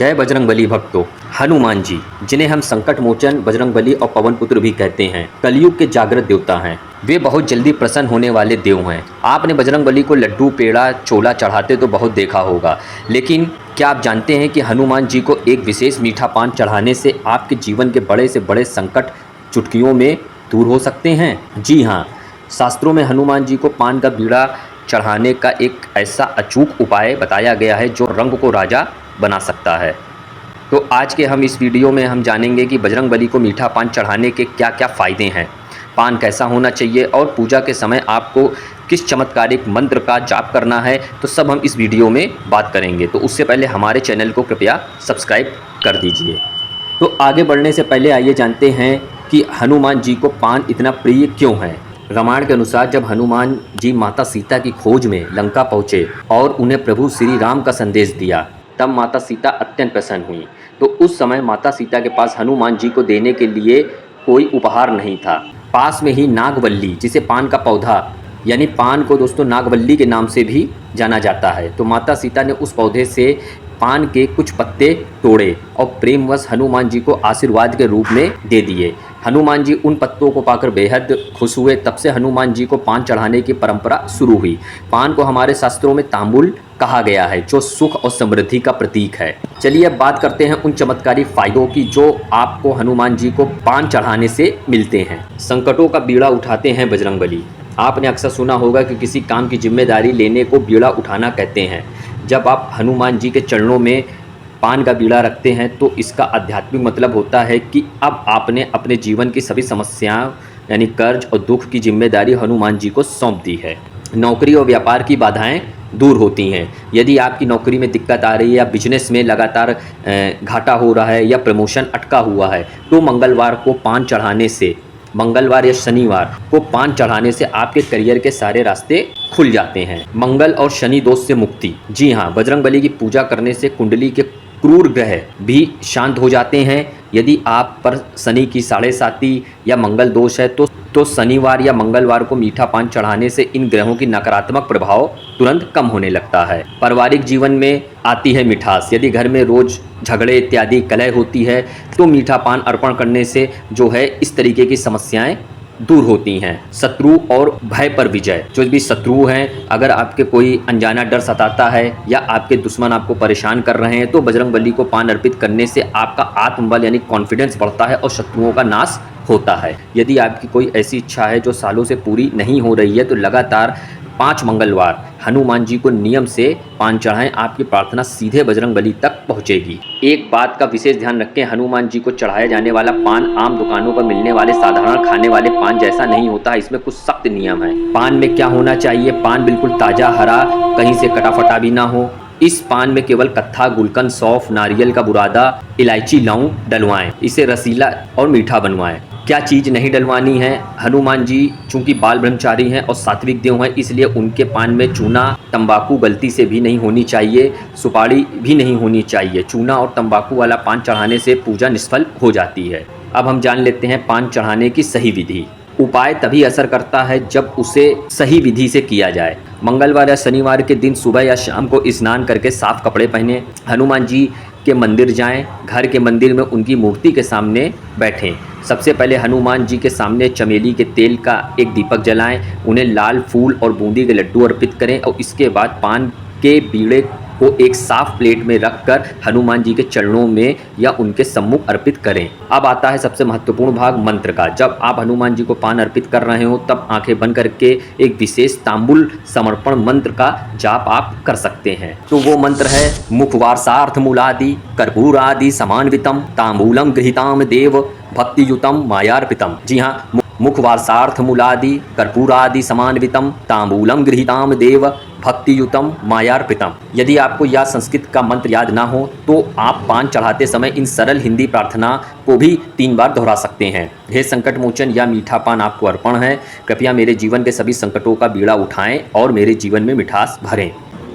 जय बजरंगबली भक्तों। हनुमान जी, जिन्हें हम संकट मोचन, बजरंगबली और पवन पुत्र भी कहते हैं, कलयुग के जागृत देवता हैं। वे बहुत जल्दी प्रसन्न होने वाले देव हैं। आपने बजरंगबली को लड्डू, पेड़ा, छोला चढ़ाते तो बहुत देखा होगा, लेकिन क्या आप जानते हैं कि हनुमान जी को एक विशेष मीठा पान चढ़ाने से आपके जीवन के बड़े से बड़े संकट चुटकियों में दूर हो सकते हैं? जी हाँ, शास्त्रों में हनुमान जी को पान का बीड़ा चढ़ाने का एक ऐसा अचूक उपाय बताया गया है जो रंग को राजा बना सकता है। तो आज के हम इस वीडियो में हम जानेंगे कि बजरंगबली को मीठा पान चढ़ाने के क्या क्या फ़ायदे हैं, पान कैसा होना चाहिए और पूजा के समय आपको किस चमत्कारिक मंत्र का जाप करना है, तो सब हम इस वीडियो में बात करेंगे। तो उससे पहले हमारे चैनल को कृपया सब्सक्राइब कर दीजिए। तो आगे बढ़ने से पहले आइए जानते हैं कि हनुमान जी को पान इतना प्रिय क्यों है। रामायण के अनुसार जब हनुमान जी माता सीता की खोज में लंका पहुँचे और उन्हें प्रभु श्री राम का संदेश दिया, तब माता सीता अत्यंत प्रसन्न हुई। तो उस समय माता सीता के पास हनुमान जी को देने के लिए कोई उपहार नहीं था। पास में ही नागवल्ली, जिसे पान का पौधा यानी पान को दोस्तों नागवल्ली के नाम से भी जाना जाता है, तो माता सीता ने उस पौधे से पान के कुछ पत्ते तोड़े और प्रेमवश हनुमान जी को आशीर्वाद के रूप में दे दिए। हनुमान जी उन पत्तों को पाकर बेहद खुश हुए। तब से हनुमान जी को पान चढ़ाने की परंपरा शुरू हुई। पान को हमारे शास्त्रों में तांबुल कहा गया है, जो सुख और समृद्धि का प्रतीक है। चलिए अब बात करते हैं उन चमत्कारी फायदों की जो आपको हनुमान जी को पान चढ़ाने से मिलते हैं। संकटों का बीड़ा उठाते हैं बजरंगबली। आपने अक्सर सुना होगा कि किसी काम की जिम्मेदारी लेने को बीड़ा उठाना कहते हैं। जब आप हनुमान जी के चरणों में पान का बीड़ा रखते हैं तो इसका आध्यात्मिक मतलब होता है कि अब आपने अपने जीवन की सभी समस्याओं यानी कर्ज और दुख की जिम्मेदारी हनुमान जी को सौंप दी है। नौकरी और व्यापार की बाधाएं दूर होती हैं। यदि आपकी नौकरी में दिक्कत आ रही है या बिजनेस में लगातार घाटा हो रहा है या प्रमोशन अटका हुआ है, तो मंगलवार को पान चढ़ाने से, मंगलवार या शनिवार को पान चढ़ाने से आपके करियर के सारे रास्ते खुल जाते हैं। मंगल और शनि दोष से मुक्ति। जी हाँ, बजरंगबली की पूजा करने से कुंडली के क्रूर ग्रह भी शांत हो जाते हैं। यदि आप पर शनि की 7.5 या मंगल दोष है तो शनिवार या मंगलवार को मीठा पान चढ़ाने से इन ग्रहों की नकारात्मक प्रभाव तुरंत कम होने लगता है। पारिवारिक जीवन में आती है मिठास। यदि घर में रोज झगड़े इत्यादि कलह होती है तो मीठा पान अर्पण करने से जो है इस तरीके की समस्याएं दूर होती हैं। शत्रु और भय पर विजय। जो भी शत्रु हैं, अगर आपके कोई अनजाना डर सताता है या आपके दुश्मन आपको परेशान कर रहे हैं तो बजरंगबली को पान अर्पित करने से आपका आत्मबल यानी कॉन्फिडेंस बढ़ता है और शत्रुओं का नाश होता है। यदि आपकी कोई ऐसी इच्छा है जो सालों से पूरी नहीं हो रही है तो लगातार 5 मंगलवार हनुमान जी को नियम से पान चढ़ाएं, आपकी प्रार्थना सीधे बजरंगबली तक पहुंचेगी। एक बात का विशेष ध्यान रखें, हनुमान जी को चढ़ाया जाने वाला पान आम दुकानों पर मिलने वाले साधारण खाने वाले पान जैसा नहीं होता है। इसमें कुछ सख्त नियम है। पान में क्या होना चाहिए? पान बिल्कुल ताज़ा, हरा, कहीं से कटा फटा भी ना हो। इस पान में केवल कत्था, गुलकंद, सौंफ, नारियल का बुरादा, इलायची, लौंग डलवाएं। इसे रसीला और मीठा बनवाएं। क्या चीज़ नहीं डलवानी है? हनुमान जी चूंकि बाल ब्रह्मचारी हैं और सात्विक देव हैं, इसलिए उनके पान में चूना, तंबाकू गलती से भी नहीं होनी चाहिए, सुपारी भी नहीं होनी चाहिए। चूना और तंबाकू वाला पान चढ़ाने से पूजा निष्फल हो जाती है। अब हम जान लेते हैं पान चढ़ाने की सही विधि। उपाय तभी असर करता है जब उसे सही विधि से किया जाए। मंगलवार या शनिवार के दिन सुबह या शाम को स्नान करके साफ कपड़े पहने, हनुमान जी के मंदिर जाएं, घर के मंदिर में उनकी मूर्ति के सामने बैठें। सबसे पहले हनुमान जी के सामने चमेली के तेल का एक दीपक जलाएं, उन्हें लाल फूल और बूंदी के लड्डू अर्पित करें और इसके बाद पान के बीड़े को एक साफ प्लेट में रखकर हनुमान जी के चरणों में या उनके सम्मुख अर्पित करें। अब आता है सबसे महत्वपूर्ण भाग, मंत्र का। जब आप हनुमान जी को पान अर्पित कर रहे हो तब आंखें बंद करके एक विशेष तांबुल समर्पण मंत्र का जाप आप कर सकते हैं। तो वो मंत्र है, मुखवासार्थ मूलादि कर्पूरादि समान्वितम तांबूलम गृहीताम देव भक्तियुतम मायार्पितम। जी हाँ, मुखवासार्थ मूलादि कर्पूरादि समान्वितम तांबूलम गृहीताम देव भक्तियुतम मायार्पितम। यदि आपको यह संस्कृत का मंत्र याद ना हो तो आप पान चढ़ाते समय इन सरल हिंदी प्रार्थना को भी 3 बार दोहरा सकते हैं। हे संकट मोचन, या मीठा पान आपको अर्पण है। कृपया मेरे जीवन के सभी संकटों का बीड़ा उठाएं और मेरे जीवन में मिठास भरें।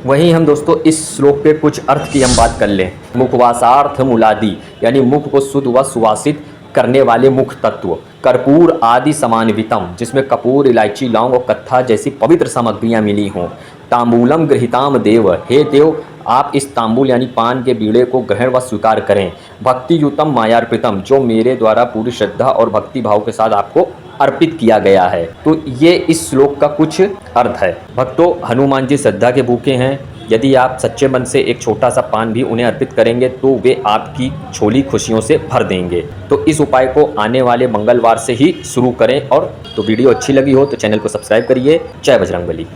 वहीं हम दोस्तों इस श्लोक के कुछ अर्थ की हम बात कर लें। मुखवासार्थ मूलादि यानी मुख को शुद्ध व सुवासित करने वाले मुख तत्व। कर्पूर आदि समान्वितम, जिसमें कपूर, इलायची, लौंग और कत्था जैसी पवित्र सामग्रियां मिली हों। तांबूलम गृहीताम देव, हे देव आप इस तांबूल यानी पान के बीड़े को ग्रहण व स्वीकार करें। भक्ति युतम मायार्पितम, जो मेरे द्वारा पूरी श्रद्धा और भक्ति भाव के साथ आपको अर्पित किया गया है। तो ये इस श्लोक का कुछ अर्थ है। भक्तों, हनुमान जी श्रद्धा के भूखे हैं। यदि आप सच्चे मन से एक छोटा सा पान भी उन्हें अर्पित करेंगे तो वे आपकी झोली खुशियों से भर देंगे। तो इस उपाय को आने वाले मंगलवार से ही शुरू करें। और तो वीडियो अच्छी लगी हो तो चैनल को सब्सक्राइब करिए। जय बजरंगबली।